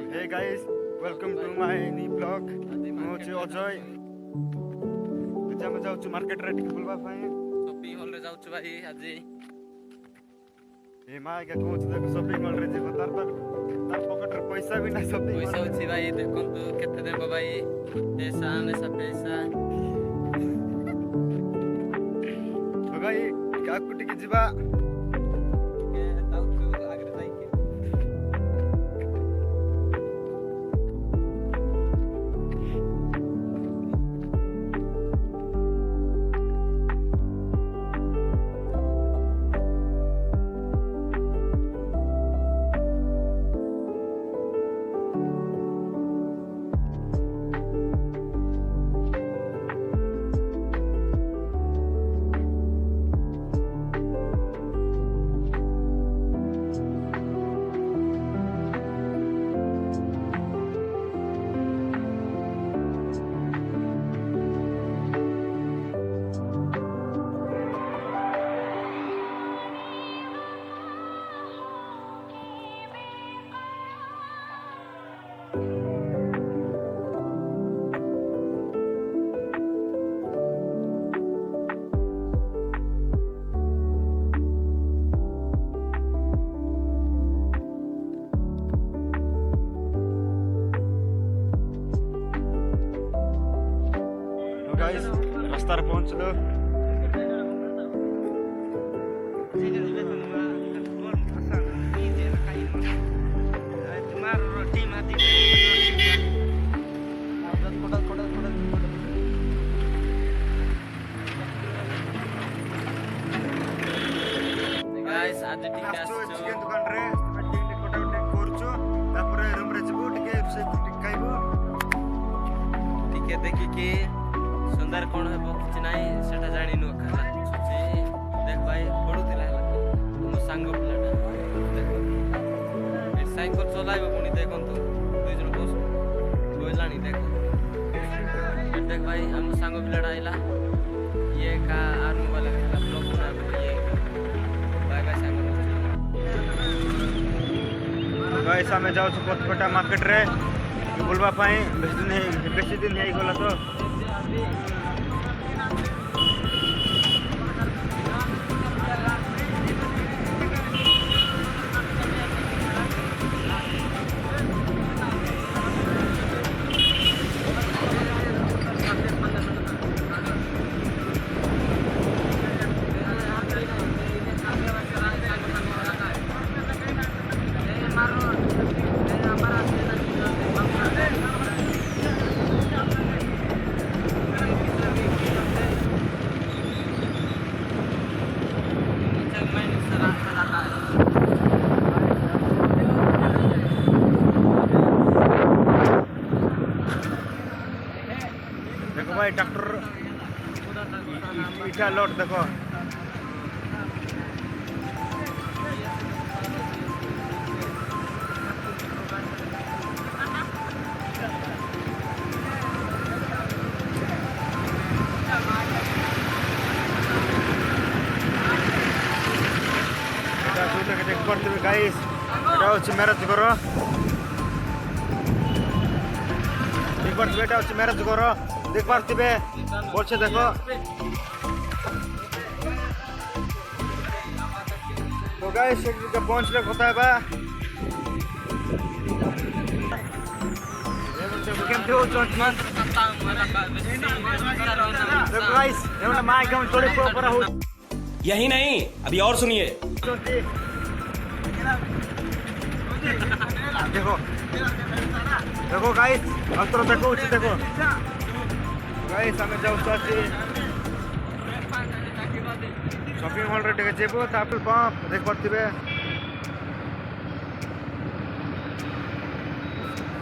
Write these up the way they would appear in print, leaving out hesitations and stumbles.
Hey guys, welcome to my new vlog. ମୁଁ ଅଛି ଅଜୟ। ଆଜି ଆମେ ଯାଉଛୁ ମାର୍କେଟରେ ଟିକେ ବୁଲିବା ପାଇଁ। ସପିଂ ହଲରେ ଯାଉଛୁ ଭାଇ ଆଜି। ଏ ମା ଆଜ୍ଞା କହୁଛୁ ଦେଖ ସପିଂ ମଲରେ ଯିବ ତାର ପକେଟରେ ପଇସା ବି ନାହିଁ ସପିଂ ପଇସା ଅଛି ଭାଇ ଦେଖନ୍ତୁ କେତେ ଦେବ ଭାଇ ପଇସା ଆମେସା ପଇସା ଭାଇ କାକୁ ଟିକେ ଯିବା। गाइस रास्तार पहुंचलो। गाइस आज टिके आसଛୁ चिकन दुकान रे टिके कोटा कोटा करछु तापर रूम रे जबो टिके से खाइबो टिके देखि कि सुंदर कोण हेबो किछ नाही सेटा जानिनु खाला सुची देख भाई पडुतिला मो सांग पिलाटा देखो ए साइकिल चलाइबो पुनी देखंतु दुई जण बस बोलानी देखो देख भाई हम सांग पिलाटा आइला ये का आर्मी वाला खेला ब्लॉक बना ये बाय बाय सांग गाइस हमें जाउछु कोटकोटा मार्केट रे बुलवा पाई बेसी दिन हे गला तो देखो भाई ट्रैक्टर इटा लोड देखो गाइस এটা হচ্ছে ম্যারেজ করো একবার এটা হচ্ছে ম্যারেজ করো देख पार्थिबे बोलছে देखो तो गाइस एक पहुंचले कोথায় बा केमते हो चोंचमान तो गाइस एवना माय कम थोड़े प्रॉपर हो यही नहीं अभी और सुनिए देखो देखो गाइस अस्त्र देखो उचित देखो गाइस हमें जाऊ अछि शॉपिंग मॉल रे टिके जेबो तापर पंप देख परथिबे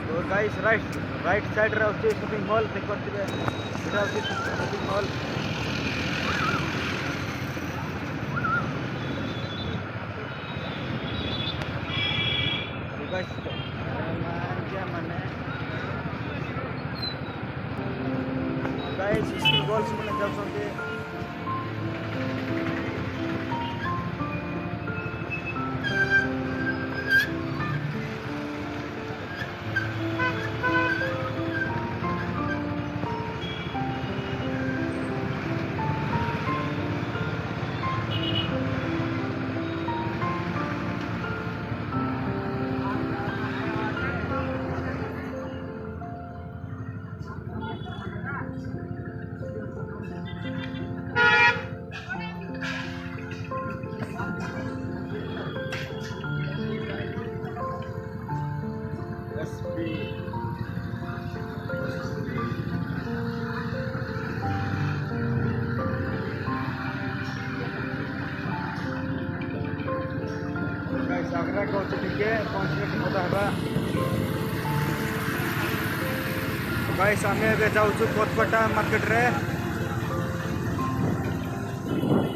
तो गाइस राइट साइड रे अछि शॉपिंग मॉल देख परथिबे एटा अछि shopping mall guys guys school girls मैंने जाऊँ SB गाइस आगरा कौच टिके 5 मिनट मत हबा गाइस आमे एबे जाउछु कोतपटा मार्केट रे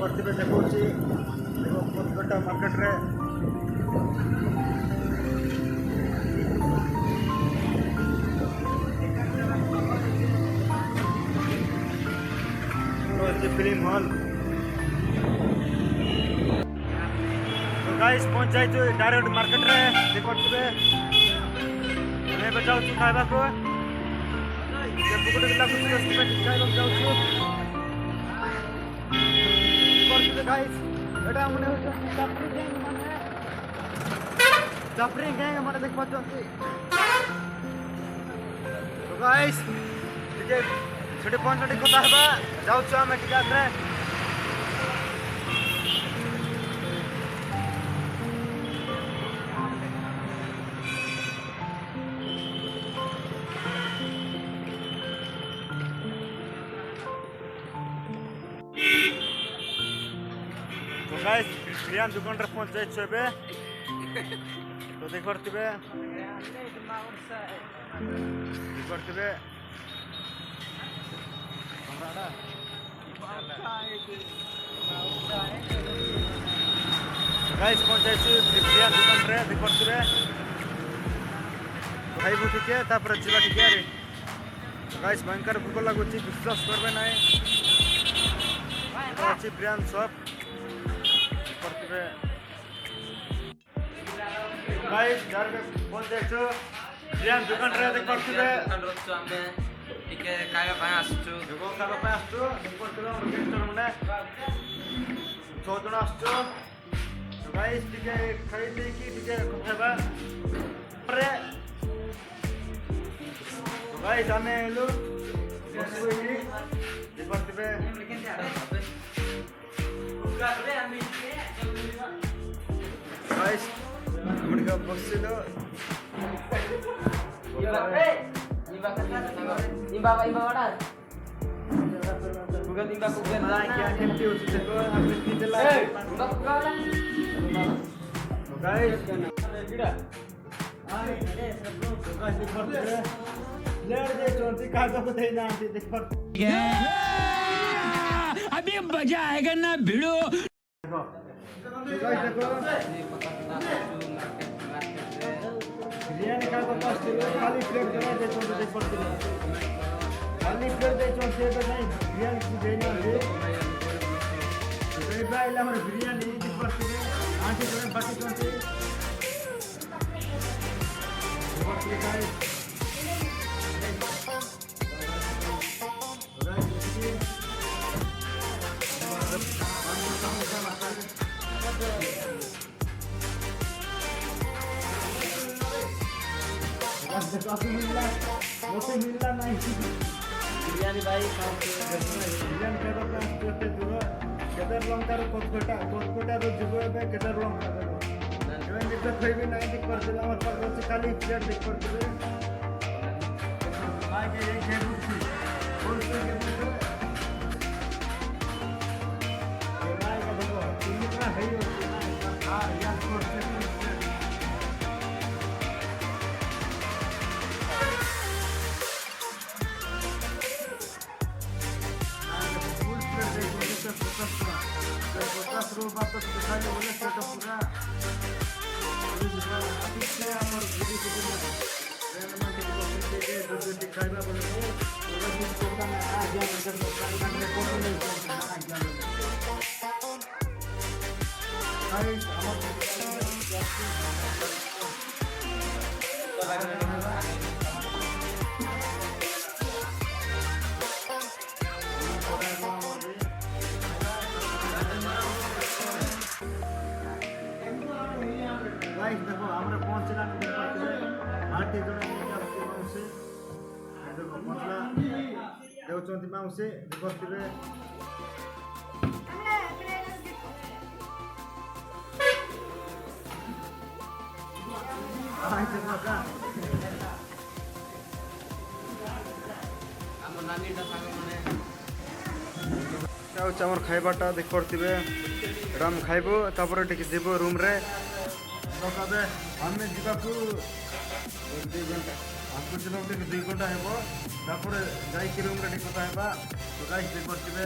परतिबे देखौछि देखो कोतपटा मार्केट रे फिल्म हॉल तो गाइस पहुंच जाए तो डायरेक्ट मार्केट रे देखते मैं बचाऊ छु खाइबा को ये बुकुट गिला कुछ रेस्टोरेंट खाइबा जाऊ छु देखते गाइस एटा मने चापरी गैंग माने देख पाछंती तो गाइस ठीक छुट्टी पहुंच कथा हेबा जाऊ छु हम टिका रे तो गाइस प्रियान दुकान रे पहुंच जाय छु एबे तो देख करतिबे गाइस पहुंच जाय छु प्रियान दुकान रे देख करतिबे खाइबु ठीक है तापर जीवा ठीक है रे गाइस भयंकर भूख लागुची विश्वास करबे नाही अच्छी प्रियान सब करतिबे गाइस घर में पहुंच जाय छु प्रियान दुकान रे देख करतिबे रोचो आमे टिके खाଇବା ପାଇଁ ଆସିଛୁ देखो खाଇବା ପାଇଁ ଆସିଛୁ देख करतिबे गेस्टर मने 6 जण ଆସିଛୁ तो गाइस टिके खाइ देकी टिके खाइबा रे तो गाइस आमे एलु बसुई देख करतिबे गाइस हमन का बसिलो Imba wadah. Bukan imba kugen. Nah, क्या केमती होती देखो हमने तीन लाख Imba kugen. तो गाइस गिड़ा आए सब लोग तो गाइस देख पर लेर दे चोंती का तो बताई ना देख पर अभी मजा आएगा ना भिड़ो देखो तो गाइस देखो बिरयानी का तो पास किलो खाली प्लेट जरा दे चोंती देख पर खाली प्लेट दे चोंती तो नहीं बिरयानी की देना है तो भाई ला हमारे बिरयानी देख पर आंटी तो बाकी चोंती बहुत गाइस मिलना नहीं बिरयानी भाई बिरयानी केदर करते जुरो केदर लंकार कोटकोटा रो जुरो बे केदर लंका रो एवं दिक्कत कोई भी नहीं दिख पर दिला और पर खाली प्लेट दिख पर दिले आगे ये खेबू थी और से के ये भाई का देखो कितना है ये हां यार कोट बात तो दिखाई बोले सेटअप पूरा अभी से हमर वीडियो के दिन रेलवे के जो दिखाइबा बोले पूरा दिन कोटा में आ गया नगर में रिपोर्ट नहीं आ गया गाइस गाइस देखो हमरा पहुंचला नहीं पाते आंटी जण निकालते माउसे देखो पहुंचला देउचंती माउसे देखतिबे आई देखो का ପାନିଟା ସାଙ୍ଗମାନେ ହଉଛି ଆମର ଖାଇବାଟା ଦେଖିପାରୁଥିବେ ଏଇଟା ଆମେ ଖାଇବୁ ତାପରେ ଟିକେ ଯିବୁ ରୁମ୍ରେ ତବେ ଆମେ ଯିବାକୁ 2 ଘଣ୍ଟା ଆମକୁ ଯିବାକୁ ଟିକେ 2 ଘଣ୍ଟା ହେବ ତାପରେ ଯାଇକି ରୁମ୍ରେ ଟିକେ କଥା ହେବା ତ ଗାଇସ୍ ଦେଖିପାରୁଥିବେ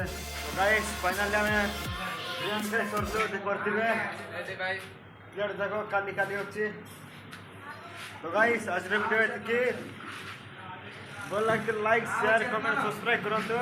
ଗାଇସ୍ ଫାଇନାଲି ଆମେ ବିରିୟାନୀ ଖାଇ ସରିଛୁ ଦେଖିପାରୁଥିବେ ପ୍ଲେଟ୍ ଯାକ କାଲି ଅଛି ତ ଗାଇସ୍ ଆଜିର ଭିଡ଼ିଓ ଏତିକି ଭଲ ଲାଗିଲେ ଲାଇକ୍ ସେୟାର କମେଣ୍ଟ ସବସ୍କ୍ରାଇବ୍ କରନ୍ତୁ।